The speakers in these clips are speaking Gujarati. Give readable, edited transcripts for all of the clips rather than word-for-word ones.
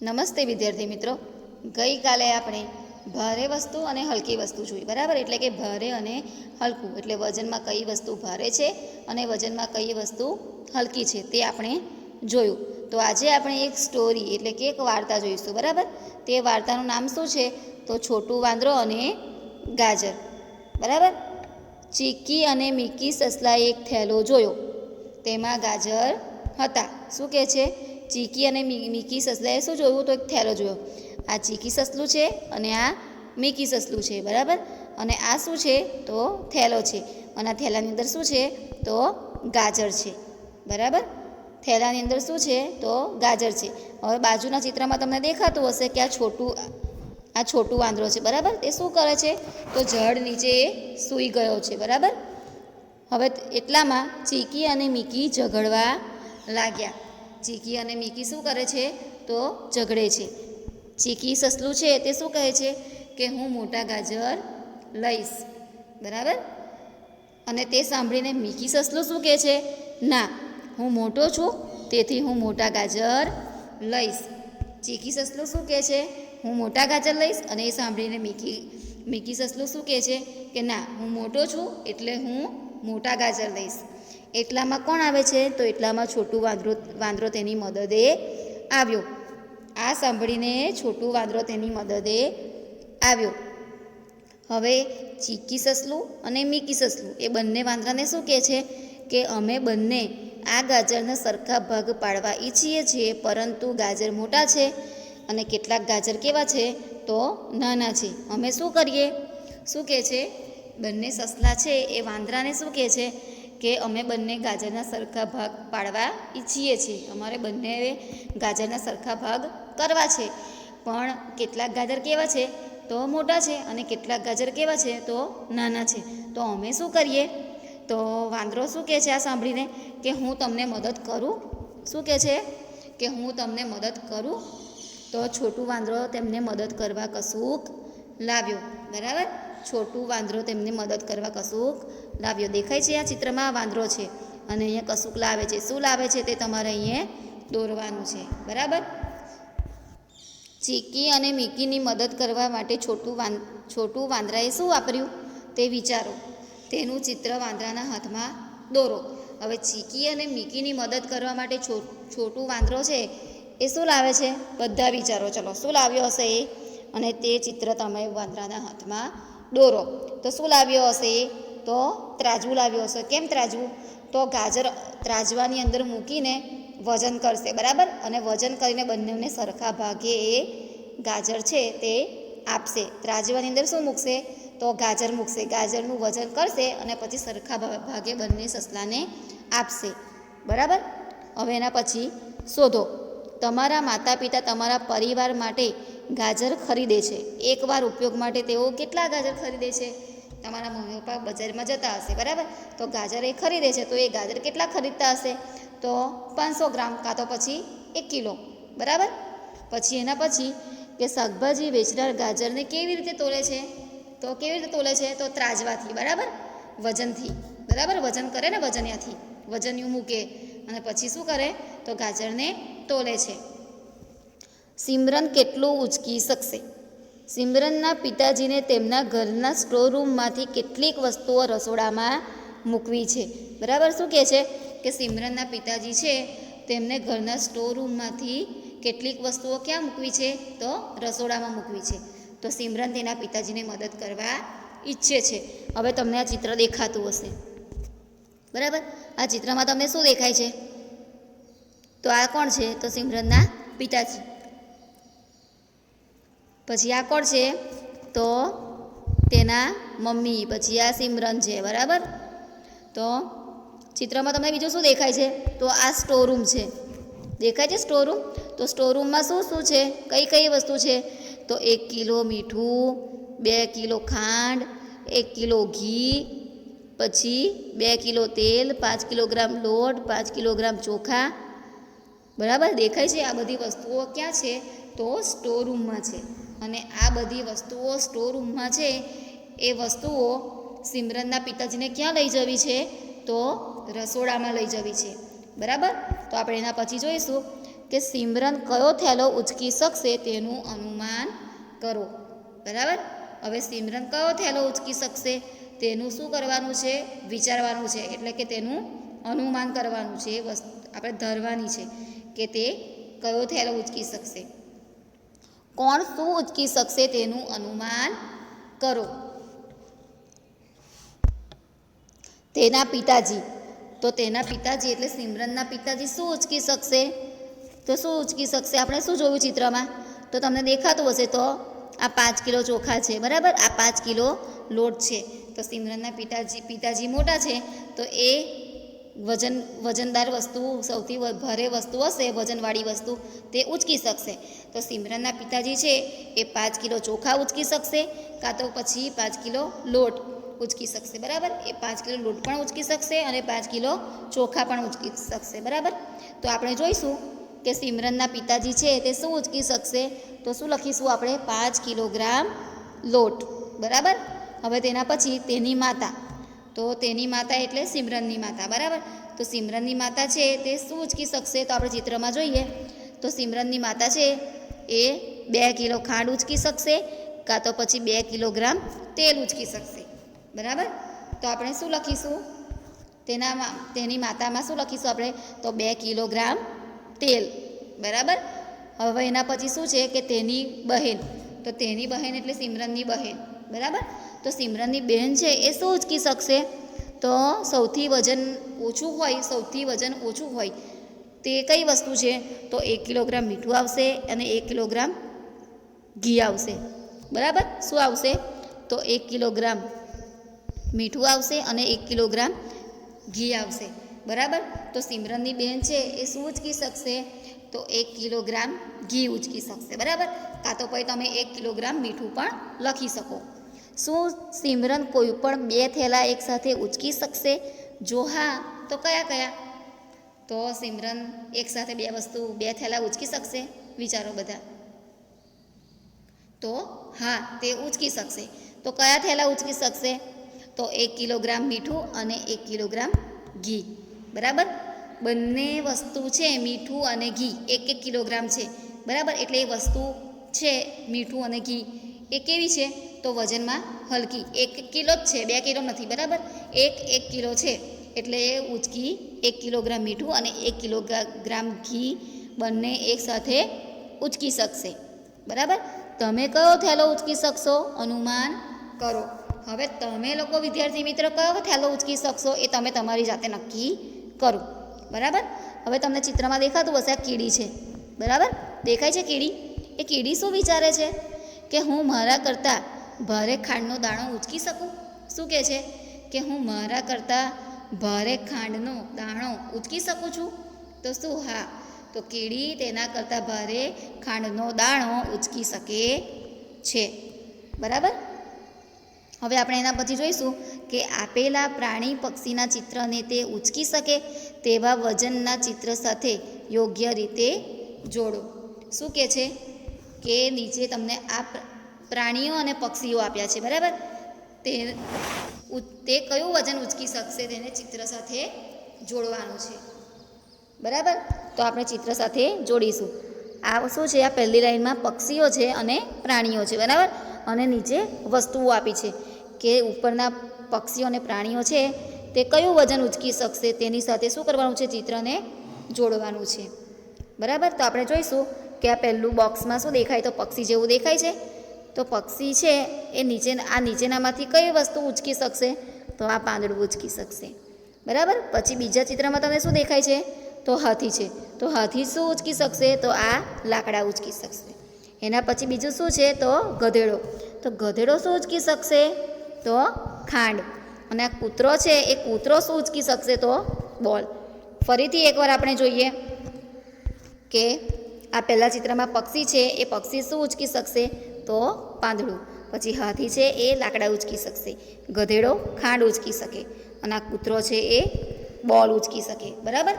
નમસ્તે વિદ્યાર્થી મિત્રો, ગઈકાલે આપણે ભારે વસ્તુ અને હલકી વસ્તુ જોઈ, બરાબર? એટલે કે ભારે અને હલકું, એટલે વજનમાં કઈ વસ્તુ ભારે છે અને વજનમાં કઈ વસ્તુ હલકી છે તે આપણે જોયું. તો આજે આપણે એક સ્ટોરી એટલે કે એક વાર્તા જોઈશું, બરાબર? તે વાર્તાનું નામ શું છે? તો છોટું વાંદરો અને ગાજર, બરાબર? ચીકી અને મીકી સસલાએ એક થેલો જોયો, તેમાં ગાજર હતા. શું કહે છે? ચીકી અને મીકી સસલાએ શું જોયું? તો એક થેલો જોયો. આ ચીકી સસલું છે અને આ મીકી સસલું છે, બરાબર? અને આ શું છે? તો થેલો છે. અને આ થેલાની અંદર શું છે? તો ગાજર છે, બરાબર? થેલાની અંદર શું છે? તો ગાજર છે. હવે બાજુના ચિત્રમાં તમને દેખાતું હશે કે આ છોટું વાંદરો છે, બરાબર? તે શું કરે છે? તો ઝાડ નીચે એ સૂઈ ગયો છે, બરાબર? હવે એટલામાં ચીકી અને મીકી ઝઘડવા લાગ્યા. ચીકી અને મીકી શું કરે છે? તો ઝઘડે છે. ચીકી સસલું છે તે શું કહે છે? કે હું મોટા ગાજર લઈશ, બરાબર? અને તે સાંભળીને મીકી સસલું શું કહે છે? ના, હું મોટો છું તેથી હું મોટા ગાજર લઈશ. ચીકી સસલું શું કહે છે? હું મોટા ગાજર લઈશ. અને એ સાંભળીને મીકી સસલું શું કહે છે? કે ના, હું મોટો છું એટલે હું મોટા ગાજર લઈશ. એટલામાં કોણ આવે છે? તો એટલામાં છોટું વાંદરો તેની મદદે આવ્યો. આ સાંભળીને છોટું વાંદરો તેની મદદે આવ્યો. હવે ચીકી સસલું અને મીકી સસલું એ બંને વાંદરાને શું કહે છે? કે અમે બંને આ ગાજરના સરખા ભાગ પાડવા ઈચ્છીએ છીએ, પરંતુ ગાજર મોટા છે અને કેટલાક ગાજર કેવા છે? તો નાના છે. અમે શું કરીએ? શું કહે છે? બંને સસલા છે એ વાંદરાને શું કહે છે? કે અમે બંને ગાજરના સરખા ભાગ પાડવા ઈચ્છીએ છીએ, અમારે બંને ગાજરના સરખા ભાગ કરવા છે, પણ કેટલાક ગાજર કેવા છે? તો મોટા છે અને કેટલાક ગાજર કેવા છે? તો નાના છે. તો અમે શું કરીએ? તો વાંદરો શું કહે છે આ સાંભળીને? કે હું તમને મદદ કરું. શું કહે છે? કે હું તમને મદદ કરું. તો છોટું વાંદરો તેમને મદદ કરવા કશુંક લાવ્યો, બરાબર? છોટું વાંદરો તેમને મદદ કરવા કશુંક લાવ્યો. દેખાય છે આ ચિત્રમાં વાંદરો છે અને અહીંયા કશુંક લાવે છે. શું લાવે છે તે તમારે અહીંયા દોરવાનું છે, બરાબર? ચીકી અને મીકીની મદદ કરવા માટે છોટું વાંદરાએ શું વાપર્યું તે વિચારો. તેનું ચિત્ર વાંદરાના હાથમાં દોરો. હવે ચીકી અને મીકીની મદદ કરવા માટે છોટું વાંદરો છે એ શું લાવે છે? બધા વિચારો. ચલો, શું લાવ્યો હશે એ? અને તે ચિત્ર તમે વાંદરાના હાથમાં દોરો. તો શું લાવ્યો હશે એ? તો ત્રાજવું લાવ્યો હશે. કેમ ત્રાજવું? તો ગાજર ત્રાજવાની અંદર મૂકીને વજન કરશે, બરાબર? અને વજન કરીને બંનેને સરખા ભાગે એ ગાજર છે તે આપશે. ત્રાજવાની અંદર શું મૂકશે? તો ગાજર મૂકશે. ગાજરનું વજન કરશે અને પછી સરખા ભાગે બંને સસલાને આપશે, બરાબર? હવે એના પછી શોધો. તમારા માતા પિતા તમારા પરિવાર માટે ગાજર ખરીદે છે. એકવાર ઉપયોગ માટે તેઓ કેટલા ગાજર ખરીદે છે? તમારા મમ્મી પપ્પા બજારમાં જતા હશે, બરાબર? તો ગાજર એ ખરીદે છે, તો એ ગાજર કેટલા ખરીદતા હશે? તો 500 ગ્રામ કાં તો પછી 1 કિલો, બરાબર? પછી એના પછી કે શાકભાજી વેચનાર ગાજરને કેવી રીતે તોલે છે? તો કેવી રીતે તોલે છે? તો ત્રાજવાથી, બરાબર? વજનથી, બરાબર? વજન કરે ને, વજનિયાથી વજનિયું મૂકે અને પછી શું કરે? તો ગાજરને તોલે છે. સિમરન કેટલું ઉંચકી શકશે? સિમરનના પિતાજીને તેમના ઘરના સ્ટોરરૂમમાંથી કેટલીક વસ્તુઓ રસોડામાં મૂકવી છે, બરાબર? શું કહે છે? કે સિમરનના પિતાજી છે તેમને ઘરના સ્ટોરરૂમમાંથી કેટલીક વસ્તુઓ ક્યાં મૂકવી છે? તો રસોડામાં મૂકવી છે. તો સિમરન તેના પિતાજીને મદદ કરવા ઈચ્છે છે. હવે તમને આ ચિત્ર દેખાતું હશે, બરાબર? આ ચિત્રમાં તમને શું દેખાય છે? તો આ કોણ છે? તો સિમરનના પિતાજી. પછી આ કોણ છે? તો તેના મમ્મી. પછી આ સિમરન છે, બરાબર? તો ચિત્રમાં તમને બીજું શું દેખાય છે? તો આ સ્ટોરરૂમ છે. દેખાય છે સ્ટોરરૂમ? તો સ્ટોરરૂમમાં શું શું છે? કઈ કઈ વસ્તુ છે? તો 1 કિલો મીઠું, 2 કિલો ખાંડ, 1 કિલો ઘી, પછી 2 કિલો તેલ, 5 કિલોગ્રામ લોટ, 5 કિલોગ્રામ ચોખા, બરાબર? દેખાય છે? આ બધી વસ્તુઓ ક્યાં છે? તો સ્ટોરરૂમમાં છે. અને આ બધી વસ્તુઓ સ્ટોરરૂમમાં છે એ વસ્તુઓ સિમરનના પિતાજીને ક્યાં લઈ જવી છે? તો રસોડામાં લઈ જવી છે, બરાબર? તો આપણે એના પછી જોઈશું કે સિમરન કયો થેલો ઉચકી શકશે તેનું અનુમાન કરો. બરાબર. હવે સિમરન કયો થેલો ઉચકી શકશે તેનું શું કરવાનું છે? વિચારવાનું છે. એટલે કે તેનું અનુમાન કરવાનું છે. એ વસ્તુ આપણે ધારવાની છે કે તે કયો થેલો ઉચકી શકશે. કોણ શું ઉચકી શકશે તેનું અનુમાન કરો. તેના પિતાજી. તો તેના પિતાજી એટલે સિમરનના પિતાજી શું ઉચકી શકશે? તો શું ઉચકી શકશે? આપણે શું જોયું ચિત્રમાં? તો તમને દેખાતું હશે તો આ 5 કિલો ચોખા છે. બરાબર. આ 5 કિલો લોટ છે. તો સિમરનના પિતાજી મોટા છે તો એ વજનદાર વસ્તુ, સૌથી ભારે વસ્તુ હશે, વજનવાળી વસ્તુ, તે ઉચકી શકશે. તો સિમરનના પિતાજી છે એ 5 કિલો ચોખા ઉચકી શકશે, કાં તો પછી 5 કિલો લોટ ઉચકી શકશે. બરાબર. એ 5 કિલો લોટ પણ ઉચકી શકશે અને 5 કિલો ચોખા પણ ઉચકી શકશે. બરાબર. તો આપણે જોઈશું કે સિમરનના પિતાજી છે તે શું ઉચકી શકશે. તો શું લખીશું આપણે? 5 કિલોગ્રામ લોટ. બરાબર. હવે તેના પછી તેની માતા. તો તેની માતા એટલે સિમરનની માતા. બરાબર. તો સિમરનની માતા છે તે શું ઉચકી શકશે? તો આપણે ચિત્રમાં જોઈએ તો સિમરનની માતા છે એ 2 કિલો ખાંડ ઉચકી શકશે, કાં તો પછી 2 કિલોગ્રામ તેલ ઉચકી શકશે. બરાબર. તો આપણે શું લખીશું? તેની માતામાં શું લખીશું આપણે? તો 2 કિલોગ્રામ તેલ. બરાબર. હવે એના પછી શું છે કે તેની બહેન. તો તેની બહેન એટલે સિમરનની બહેન. બરાબર. તો સિમરનની બહેન છે એ શું ઉચકી શકશે? તો સૌથી વજન ઓછું હોય તે કઈ વસ્તુ છે? તો 1 કિલોગ્રામ મીઠું આવશે અને 1 કિલોગ્રામ ઘી આવશે. બરાબર. શું આવશે? તો 1 કિલોગ્રામ મીઠું આવશે અને 1 કિલોગ્રામ ઘી આવશે. બરાબર. તો સિમરનની બહેન છે એ શું ઉચકી શકશે? તો 1 કિલોગ્રામ ઘી ઉચકી શકશે. બરાબર. કાં તો પછી તમે 1 કિલોગ્રામ મીઠું પણ લખી શકો. શું સિમરન કોઈ પણ 2 થેલા એકસાથે ઉચકી શકશે? જો હા તો કયા કયા? તો સિમરન એકસાથે 2 થેલા ઉચકી શકશે? વિચારો બધા. તો હા, તે ઉચકી શકશે. તો કયા થેલા ઉચકી શકશે? તો 1 કિલોગ્રામ મીઠું અને 1 કિલોગ્રામ ઘી. બરાબર. બંને વસ્તુ છે, મીઠું અને ઘી 1-1 કિલોગ્રામ છે. બરાબર. એટલે એ વસ્તુ છે મીઠું અને ઘી એ કેવી છે? તો વજનમાં હલકી. 1 કિલો જ છે, 2 કિલો નથી. બરાબર. 1 કિલો છે એટલે એ ઉચકી 1 કિલોગ્રામ મીઠું અને 1 કિલોગ્રામ ઘી બંને એકસાથે ઉચકી શકશે. બરાબર. તમે કયો થેલો ઉચકી શકશો? અનુમાન કરો. હવે તમે લોકો વિદ્યાર્થી મિત્રો કયો થેલો ઉચકી શકશો એ તમે તમારી જાતે નક્કી કરો. બરાબર. હવે તમને ચિત્રમાં દેખાતું હશે આ કીડી છે. બરાબર. દેખાય છે કીડી? એ કીડી શું વિચારે છે કે હું મારા કરતાં ભારે ખાંડનો દાણો ઉચકી શકું? શું કહે છે કે હું મારા કરતાં ભારે ખાંડનો દાણો ઉચકી શકું છું? તો શું? હા. તો કીડી તેના કરતાં ભારે ખાંડનો દાણો ઉચકી શકે છે. બરાબર. હવે આપણે એના પછી જોઈશું કે આપેલા પ્રાણી પક્ષીના ચિત્રને તે ઉચકી શકે તેવા વજનના ચિત્ર સાથે યોગ્ય રીતે જોડો. શું કહે છે કે નીચે તમને આ પ્રાણીઓ અને પક્ષીઓ આપ્યા છે. બરાબર. તે કયું વજન ઉચકી શકશે તેને ચિત્ર સાથે જોડવાનું છે. બરાબર. તો આપણે ચિત્ર સાથે જોડીશું. આ શું છે? આ પહેલી લાઈનમાં પક્ષીઓ છે અને પ્રાણીઓ છે. બરાબર. અને નીચે વસ્તુઓ આપી છે કે ઉપરના પક્ષીઓ અને પ્રાણીઓ છે તે કયું વજન ઉચકી શકશે તેની સાથે શું કરવાનું છે? ચિત્રને જોડવાનું છે. બરાબર. તો આપણે જોઈશું કે આ પહેલું બોક્સમાં શું દેખાય? તો પક્ષી જેવું દેખાય છે. તો પક્ષી છે એ નીચેનામાંથી કઈ વસ્તુ ઉચકી શકશે? તો આ પાંદડું ઉચકી શકશે. બરાબર. પછી બીજા ચિત્રમાં તમને શું દેખાય છે? તો હાથી છે. તો હાથી શું ઉચકી શકશે? તો આ લાકડા ઉચકી શકશે. એના પછી બીજું શું છે? તો ગધેડો. તો ગધેડો શું ઉચકી શકશે? તો ખાંડ. અને આ કૂતરો છે એ કૂતરો શું ઉચકી શકશે? તો બોલ. ફરીથી એકવાર આપણે જોઈએ કે આ પહેલા ચિત્રમાં પક્ષી છે એ પક્ષી શું ઉચકી શકશે? તો પાંદડું. પછી હાથી છે એ લાકડા ઉચકી શકશે. ગધેડો ખાંડ ઉચકી શકે અને આ કૂતરો છે એ બોલ ઉચકી શકે. બરાબર.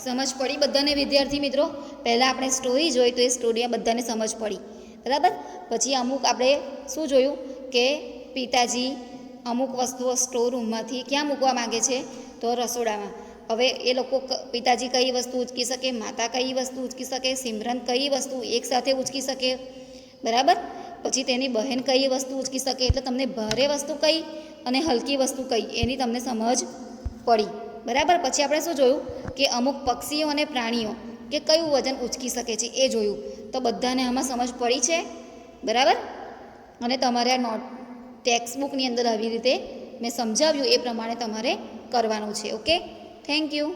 સમજ પડી બધાને વિદ્યાર્થી મિત્રો? પહેલાં આપણે સ્ટોરી જોઈ તો એ સ્ટોરી બધાને સમજ પડી. બરાબર. પછી અમુક આપણે શું જોયું કે પિતાજી અમુક વસ્તુઓ સ્ટોર રૂમમાંથી ક્યાં મૂકવા માગે છે? તો રસોડામાં. હવે એ લોકો પિતાજી કઈ વસ્તુ ઉચકી શકે, માતા કઈ વસ્તુ ઉચકી શકે, સિમરન કઈ વસ્તુ એકસાથે ઉચકી શકે, બરાબર. પછી તેની બહેન કઈ વસ્તુ ઉચકી શકે. એટલે તમને ભારે વસ્તુ કઈ અને હલકી વસ્તુ કઈ એની તમને સમજ પડી, બરાબર. પછી આપણે શું જોયું કે અમુક પક્ષીઓ અને પ્રાણીઓ કે કયું વજન ઉચકી શકે છે એ જોયું. તો બધાને આમાં સમજ પડી છે, બરાબર. અને તમારે આ ટેક્સ્ટ બુકની અંદર આવી રીતે મેં સમજાવ્યું એ પ્રમાણે તમારે કરવાનું છે. Okay, thank you.